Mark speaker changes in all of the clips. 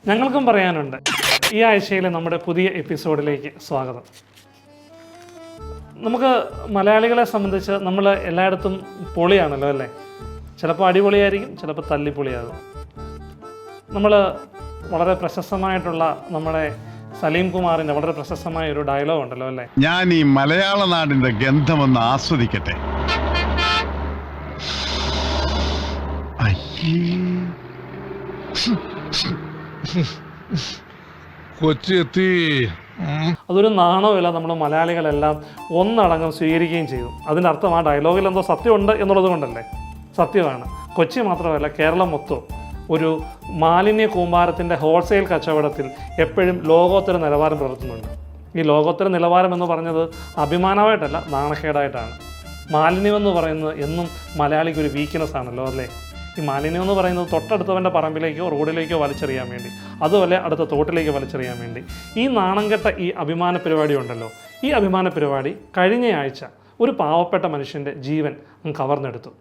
Speaker 1: ഞങ്ങൾക്കും പറയാനുണ്ട്. ഈ ആഴ്ചയിലെ നമ്മുടെ പുതിയ എപ്പിസോഡിലേക്ക് സ്വാഗതം. നമുക്ക് മലയാളികളെ സംബന്ധിച്ച് നമ്മൾ എല്ലായിടത്തും പൊളിയാണല്ലോ അല്ലേ? ചിലപ്പോൾ അടിപൊളിയായിരിക്കും, ചിലപ്പോൾ തല്ലിപ്പൊളിയാകും. നമ്മൾ വളരെ പ്രശസ്തമായിട്ടുള്ള നമ്മുടെ സലീം കുമാറിൻ്റെ വളരെ പ്രശസ്തമായ ഒരു ഡയലോഗ് ഉണ്ടല്ലോ അല്ലേ?
Speaker 2: ഞാൻ ഈ മലയാള നാടിൻ്റെ ഗന്ധമൊന്ന് ആസ്വദിക്കട്ടെ.
Speaker 3: കൊച്ചെത്തി.
Speaker 1: അതൊരു നാണമില്ല, നമ്മൾ മലയാളികളെല്ലാം ഒന്നടങ്കം സ്വീകരിക്കുകയും ചെയ്തു. അതിൻ്റെ അർത്ഥം ആ ഡയലോഗിൽ എന്തോ സത്യമുണ്ട് എന്നുള്ളത് കൊണ്ടല്ലേ? സത്യമാണ്. കൊച്ചി മാത്രമല്ല, കേരളം മൊത്തം ഒരു മാലിന്യ കൂമ്പാരത്തിൻ്റെ ഹോൾസെയിൽ കച്ചവടത്തിൽ എപ്പോഴും ലോകോത്തര നിലവാരം പുലർത്തുന്നുണ്ട്. ഈ ലോകോത്തര നിലവാരം എന്ന് പറഞ്ഞത് അഭിമാനമായിട്ടല്ല, നാണക്കേടായിട്ടാണ്. മാലിന്യമെന്ന് പറയുന്നത് എന്നും മലയാളിക്ക് ഒരു വീക്ക്നെസ് ആണല്ലോ അല്ലേ? ഈ മാലിന്യം എന്ന് പറയുന്നത് തൊട്ടടുത്തവൻ്റെ പറമ്പിലേക്കോ റോഡിലേക്കോ വലിച്ചെറിയാൻ വേണ്ടി, അതുപോലെ അടുത്ത തോട്ടിലേക്ക് വലിച്ചെറിയാൻ വേണ്ടി ഈ നാണംകെട്ട ഈ അഭിമാന പരിപാടി ഉണ്ടല്ലോ. ഈ അഭിമാന പരിപാടി കഴിഞ്ഞ ആഴ്ച ഒരു പാവപ്പെട്ട മനുഷ്യൻ്റെ ജീവൻ കവർന്നെടുത്തു.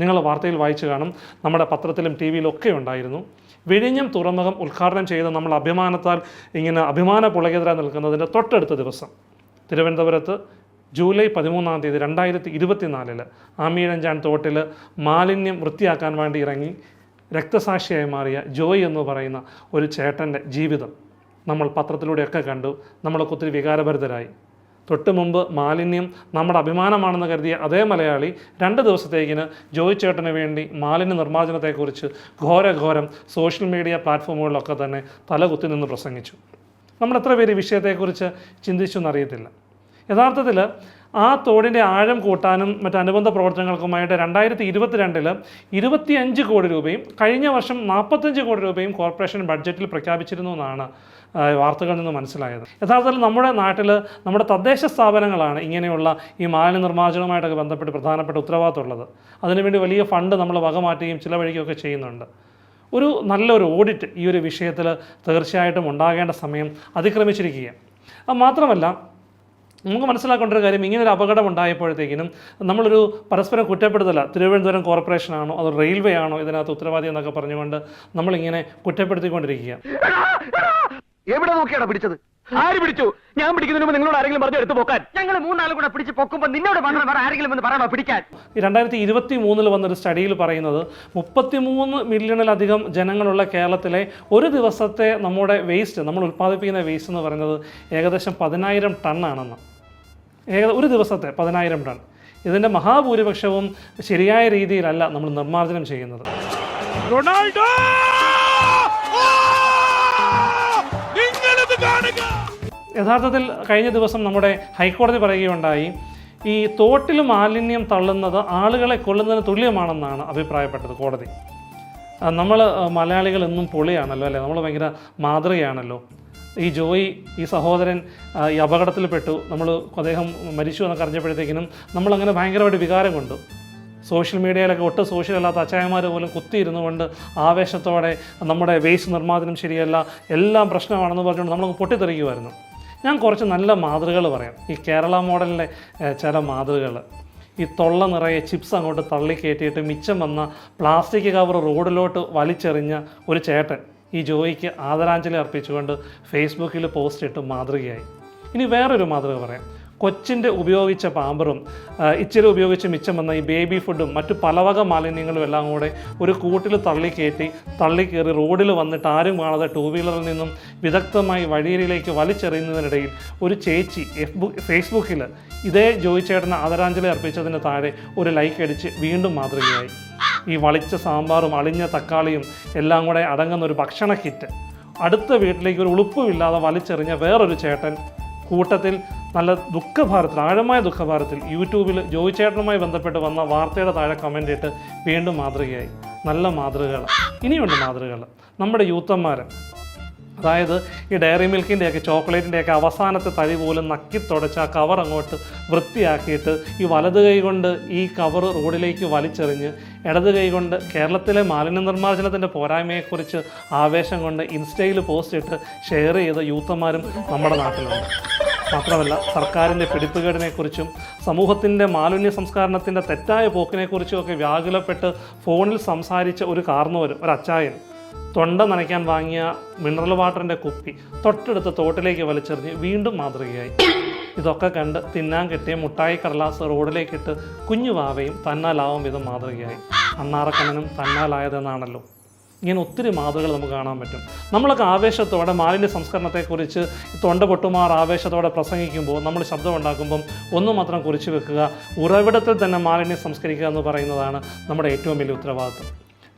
Speaker 1: നിങ്ങൾ വാർത്തയിൽ വായിച്ചു കാണും, നമ്മുടെ പത്രത്തിലും ടി വിയിലൊക്കെ ഉണ്ടായിരുന്നു. വിഴിഞ്ഞം തുറമുഖം ഉദ്ഘാടനം ചെയ്ത് നമ്മൾ അഭിമാനത്താൽ ഇങ്ങനെ അഭിമാന പുളകിതരായി നിൽക്കുന്നതിൻ്റെ തൊട്ടടുത്ത ദിവസം തിരുവനന്തപുരത്ത് ജൂലൈ 13 2024 ആമീഴഞ്ചാൻ തോട്ടിൽ മാലിന്യം വൃത്തിയാക്കാൻ വേണ്ടി ഇറങ്ങി രക്തസാക്ഷിയായി മാറിയ ജോയ് എന്ന് പറയുന്ന ഒരു ചേട്ടൻ്റെ ജീവിതം നമ്മൾ പത്രത്തിലൂടെയൊക്കെ കണ്ടു. നമ്മളൊക്കെ ഒത്തിരി വികാരഭരിതരായി. തൊട്ട് മുമ്പ് മാലിന്യം നമ്മുടെ അഭിമാനമാണെന്ന് കരുതിയ അതേ മലയാളി 2 ദിവസത്തേക്കിന് ജോയ് ചേട്ടന് വേണ്ടി മാലിന്യ നിർമ്മാർജ്ജനത്തെക്കുറിച്ച് ഘോരഘോരം സോഷ്യൽ മീഡിയ പ്ലാറ്റ്ഫോമുകളിലൊക്കെ തന്നെ തലകുത്തി നിന്ന് പ്രസംഗിച്ചു. നമ്മൾ എത്ര പേര് ഈ വിഷയത്തെക്കുറിച്ച് ചിന്തിച്ചു എന്നറിയത്തില്ല. യഥാർത്ഥത്തിൽ ആ തോടിൻ്റെ ആഴം കൂട്ടാനും മറ്റനുബന്ധ പ്രവർത്തനങ്ങൾക്കുമായിട്ട് 2022 25 കോടി രൂപയും കഴിഞ്ഞ വർഷം 45 കോടി രൂപയും കോർപ്പറേഷൻ ബഡ്ജറ്റിൽ പ്രഖ്യാപിച്ചിരുന്നു എന്നാണ് വാർത്തകളിൽ നിന്ന് മനസ്സിലായത്. യഥാർത്ഥത്തിൽ നമ്മുടെ നാട്ടിൽ നമ്മുടെ തദ്ദേശ സ്ഥാപനങ്ങളാണ് ഇങ്ങനെയുള്ള ഈ മാലിന്യ നിർമ്മാർജ്ജനവുമായിട്ടൊക്കെ ബന്ധപ്പെട്ട് പ്രധാനപ്പെട്ട ഉത്തരവാദിത്തമുള്ളത്. അതിനുവേണ്ടി വലിയ ഫണ്ട് നമ്മൾ വകമാറ്റുകയും ചിലവഴിക്കുകയൊക്കെ ചെയ്യുന്നുണ്ട്. ഒരു നല്ലൊരു ഓഡിറ്റ് ഈ ഒരു വിഷയത്തിൽ തീർച്ചയായിട്ടും ഉണ്ടാകേണ്ട സമയം അതിക്രമിച്ചിരിക്കുകയാണ്. അത് മാത്രമല്ല, നമുക്ക് മനസ്സിലാക്കേണ്ട ഒരു കാര്യം, ഇങ്ങനൊരു അപകടം ഉണ്ടായപ്പോഴത്തേക്കിനും നമ്മളൊരു പരസ്പരം കുറ്റപ്പെടുത്തല, തിരുവനന്തപുരം കോർപ്പറേഷനാണോ അതോ റെയിൽവേ ആണോ ഇതിനകത്ത് ഉത്തരവാദി എന്നൊക്കെ പറഞ്ഞുകൊണ്ട് നമ്മളിങ്ങനെ കുറ്റപ്പെടുത്തിക്കൊണ്ടിരിക്കുക.
Speaker 4: എവിടെ നോക്കിയാണ് പിടിച്ചത്? ആര് പിടിച്ചു? ഞാൻ പിടിക്കുന്നതിന് മുമ്പ് നിങ്ങളോട് ആരെങ്കിലും പറഞ്ഞു എടുത്തു പോക്കാൻ? ഞങ്ങൾ 3 കൂടെ പിടിച്ച് പൊക്കുമ്പോൾ നിന്നോട് പറഞ്ഞു വേറെ ആരെങ്കിലും എന്ന് പറയണോ പിടിക്കാൻ?
Speaker 1: 2023 വന്നൊരു സ്റ്റഡിയിൽ പറയുന്നത് 33 മില്യണിലധികം ജനങ്ങളുള്ള കേരളത്തിലെ ഒരു ദിവസത്തെ നമ്മുടെ വേസ്റ്റ്, നമ്മൾ ഉൽപ്പാദിപ്പിക്കുന്ന വേസ്റ്റ് എന്ന് പറയുന്നത് ഏകദേശം 10,000 ടണ്ണാണെന്ന്. ഒരു ദിവസത്തെ 10,000 ടൺ. ഇതിൻ്റെ മഹാഭൂരിപക്ഷവും ശരിയായ രീതിയിലല്ല നമ്മൾ നിർമ്മാർജ്ജനം ചെയ്യുന്നത്.
Speaker 3: റൊണാൾഡോ
Speaker 1: യഥാർത്ഥത്തിൽ കഴിഞ്ഞ ദിവസം നമ്മുടെ ഹൈക്കോടതി പറയുകയുണ്ടായി, ഈ തോട്ടിൽ മാലിന്യം തള്ളുന്നത് ആളുകളെ കൊല്ലുന്നതിന് തുല്യമാണെന്നാണ് അഭിപ്രായപ്പെട്ടത് കോടതി. നമ്മൾ മലയാളികൾ എന്നും പൊളിയാണല്ലോ അല്ലേ? നമ്മൾ ഭയങ്കര മാതൃകയാണല്ലോ. ഈ ജോയി, ഈ സഹോദരൻ ഈ അപകടത്തിൽപ്പെട്ടു, അദ്ദേഹം മരിച്ചു എന്നൊക്കെ അറിഞ്ഞപ്പോഴത്തേക്കിനും നമ്മളങ്ങനെ ഭയങ്കരമായിട്ട് വികാരം കൊണ്ടു. സോഷ്യൽ മീഡിയയിലൊക്കെ ഒട്ടും സോഷ്യൽ അല്ലാത്ത അച്ചായന്മാർ പോലും കുത്തിയിരുന്നു കൊണ്ട് ആവേശത്തോടെ നമ്മുടെ വേസ്റ്റ് നിർമ്മാർജ്ജനം ശരിയല്ല, എല്ലാം പ്രശ്നമാണെന്ന് പറഞ്ഞുകൊണ്ട് നമ്മളങ്ങ് പൊട്ടിത്തെറിക്കുമായിരുന്നു. ഞാൻ കുറച്ച് നല്ല മാതൃകകൾ പറയാം. ഈ കേരള മോഡലിലെ ചില മാതൃകകൾ. ഈ തൊള്ള നിറയെ ചിപ്സ് അങ്ങോട്ട് തള്ളിക്കയറ്റിയിട്ട് മിച്ചം വന്ന പ്ലാസ്റ്റിക് കവർ റോഡിലോട്ട് വലിച്ചെറിഞ്ഞ ഒരു ചേട്ടൻ ഈ ജോയിക്ക് ആദരാഞ്ജലി അർപ്പിച്ചുകൊണ്ട് ഫേസ്ബുക്കിൽ പോസ്റ്റ് ഇട്ട് മാതൃകയായി. ഇനി വേറൊരു മാതൃക പറയാം. കൊച്ചിൻ്റെ ഉപയോഗിച്ച പാമ്പറും ഇച്ചിരി ഉപയോഗിച്ച് മിച്ചം വന്ന ഈ ബേബി ഫുഡും മറ്റു പലവക മാലിന്യങ്ങളും എല്ലാം കൂടെ ഒരു കൂട്ടിൽ തള്ളിക്കയറി റോഡിൽ വന്നിട്ട് ആരും കാണാതെ 2 വീലറിൽ നിന്നും വിദഗ്ധമായി വഴിയിലേക്ക് വലിച്ചെറിയുന്നതിനിടയിൽ ഒരു ചേച്ചി ഫേസ്ബുക്കിൽ ഇതേ ജോയി ചേട്ടന് ആദരാഞ്ജലി അർപ്പിച്ചതിന് താഴെ ഒരു ലൈക്ക് അടിച്ച് വീണ്ടും മാതൃകയായി. ഈ വളിച്ച സാമ്പാറും അളിഞ്ഞ തക്കാളിയും എല്ലാം കൂടെ അടങ്ങുന്ന ഒരു ഭക്ഷണ കിറ്റ് അടുത്ത വീട്ടിലേക്ക് ഒരു ഉളുപ്പുമില്ലാതെ വലിച്ചെറിഞ്ഞ വേറൊരു ചേട്ടൻ കൂട്ടത്തിൽ നല്ല ദുഃഖഭാരത്തിൽ, ആഴമായ ദുഃഖഭാരത്തിൽ യൂട്യൂബിൽ ജോയി ചേട്ടനുമായി ബന്ധപ്പെട്ട് വന്ന വാർത്തയുടെ താഴെ കമൻ്റ് ഇട്ട് വീണ്ടും മാതൃകയായി. നല്ല മാതൃകകൾ ഇനിയുണ്ട്. മാതൃകകൾ നമ്മുടെ യൂത്തന്മാർ, അതായത് ഈ ഡയറി മിൽക്കിൻ്റെയൊക്കെ ചോക്ലേറ്റിൻ്റെയൊക്കെ അവസാനത്തെ തഴി പോലും നക്കി തുടച്ച് ആ കവർ അങ്ങോട്ട് വൃത്തിയാക്കിയിട്ട് ഈ വലത് കൈ കൊണ്ട് ഈ കവർ റോഡിലേക്ക് വലിച്ചെറിഞ്ഞ് ഇടത് കൈ കൊണ്ട് കേരളത്തിലെ മാലിന്യ നിർമ്മാർജ്ജനത്തിൻ്റെ പോരായ്മയെക്കുറിച്ച് ആവേശം കൊണ്ട് ഇൻസ്റ്റയിൽ പോസ്റ്റ് ഇട്ട് ഷെയർ ചെയ്ത യൂത്തന്മാരും നമ്മുടെ നാട്ടിലുണ്ട്. മാത്രമല്ല, സർക്കാരിൻ്റെ പിടിപ്പുകേടിനെക്കുറിച്ചും സമൂഹത്തിൻ്റെ മാലിന്യ സംസ്കരണത്തിൻ്റെ തെറ്റായ പോക്കിനെക്കുറിച്ചും ഒക്കെ വ്യാകുലപ്പെട്ട് ഫോണിൽ സംസാരിച്ച ഒരു കാർന്നവരും ഒരു അച്ചായൻ തൊണ്ട നനയ്ക്കാൻ വാങ്ങിയ മിനറൽ വാട്ടറിൻ്റെ കുപ്പി തൊട്ടടുത്ത തോട്ടിലേക്ക് വലിച്ചെറിഞ്ഞ് വീണ്ടും മാതൃകയായി. ഇതൊക്കെ കണ്ട് തിന്നാൻ കിട്ടിയ മുട്ടായി കടലാസ് റോഡിലേക്കിട്ട് കുഞ്ഞു വാവയും തന്നാലാവും വിധം മാതൃകയായി. അണ്ണാറക്കണ്ണനും തന്നാലായതെന്നാണല്ലോ. ഇങ്ങനെ ഒത്തിരി മാതൃകകൾ നമുക്ക് കാണാൻ പറ്റും. നമ്മളൊക്കെ ആവേശത്തോടെ മാലിന്യ സംസ്കരണത്തെക്കുറിച്ച് തൊണ്ട പൊട്ടുമാർ ആവേശത്തോടെ പ്രസംഗിക്കുമ്പോൾ, നമ്മൾ ശബ്ദമുണ്ടാക്കുമ്പം ഒന്നു മാത്രം കുറിച്ച് വെക്കുക, ഉറവിടത്തിൽ തന്നെ മാലിന്യം സംസ്കരിക്കുക എന്ന് പറയുന്നതാണ് നമ്മുടെ ഏറ്റവും വലിയ ഉത്തരവാദിത്വം.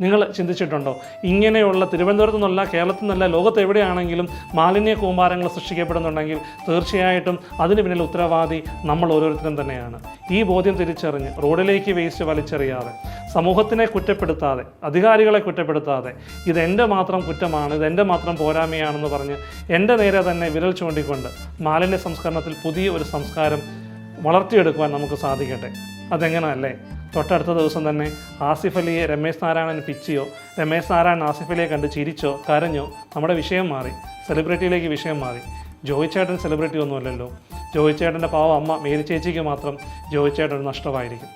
Speaker 1: നിങ്ങൾ ചിന്തിച്ചിട്ടുണ്ടോ, ഇങ്ങനെയുള്ള തിരുവനന്തപുരത്തു നിന്നല്ല, കേരളത്തിൽ നിന്നല്ല, ലോകത്ത് എവിടെയാണെങ്കിലും മാലിന്യ കൂമ്പാരങ്ങൾ സൃഷ്ടിക്കപ്പെടുന്നുണ്ടെങ്കിൽ തീർച്ചയായിട്ടും അതിന് പിന്നിൽ ഉത്തരവാദി നമ്മൾ ഓരോരുത്തരും തന്നെയാണ്. ഈ ബോധ്യം തിരിച്ചറിഞ്ഞ് റോഡിലേക്ക് വേസ്റ്റ് വലിച്ചെറിയാതെ, സമൂഹത്തിനെ കുറ്റപ്പെടുത്താതെ, അധികാരികളെ കുറ്റപ്പെടുത്താതെ, ഇതെൻ്റെ മാത്രം കുറ്റമാണ്, ഇതെൻ്റെ മാത്രം പോരായ്മയാണെന്ന് പറഞ്ഞ് എൻ്റെ നേരെ തന്നെ വിരൽ ചൂണ്ടിക്കൊണ്ട് മാലിന്യ സംസ്കരണത്തിൽ പുതിയ ഒരു സംസ്കാരം വളർത്തിയെടുക്കുവാൻ നമുക്ക് സാധിക്കട്ടെ. അതെങ്ങനെയല്ലേ? തൊട്ടടുത്ത ദിവസം തന്നെ ആസിഫ് അലിയെ രമേശ് നാരായണൻ പിച്ചിയോ, രമേശ് നാരായണൻ ആസിഫ് അലിയെ കണ്ട് ചിരിച്ചോ കരഞ്ഞോ നമ്മുടെ വിഷയം മാറി, സെലിബ്രിറ്റിയിലേക്ക് വിഷയം മാറി. ജോയി ചേട്ടൻ സെലിബ്രിറ്റി ഒന്നുമല്ലല്ലോ. ജോയി ചേട്ടൻ്റെ പാവം അമ്മ മേരി ചേച്ചിക്ക് മാത്രം ജോയി ചേട്ടൻ ഒരു നഷ്ടമായിരിക്കും.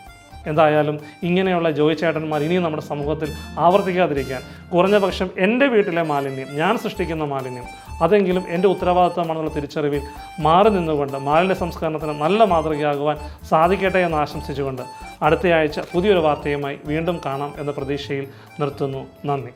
Speaker 1: എന്തായാലും ഇങ്ങനെയുള്ള ജോയി ചേട്ടന്മാർ ഇനിയും നമ്മുടെ സമൂഹത്തിൽ ആവർത്തിക്കാതിരിക്കാൻ, കുറഞ്ഞ പക്ഷം എൻ്റെ വീട്ടിലെ മാലിന്യം, ഞാൻ സൃഷ്ടിക്കുന്ന മാലിന്യം, അതെങ്കിലും എൻ്റെ ഉത്തരവാദിത്തമാണെന്നുള്ള തിരിച്ചറിവിൽ മാറി നിന്നുകൊണ്ട് മാലിന്യ സംസ്കരണത്തിന് നല്ല മാതൃകയാകുവാൻ സാധിക്കട്ടെ എന്ന് ആശംസിച്ചുകൊണ്ട് അടുത്തയാഴ്ച പുതിയൊരു വാർത്തയുമായി വീണ്ടും കാണാം എന്ന പ്രതീക്ഷയിൽ നിർത്തുന്നു. നന്ദി.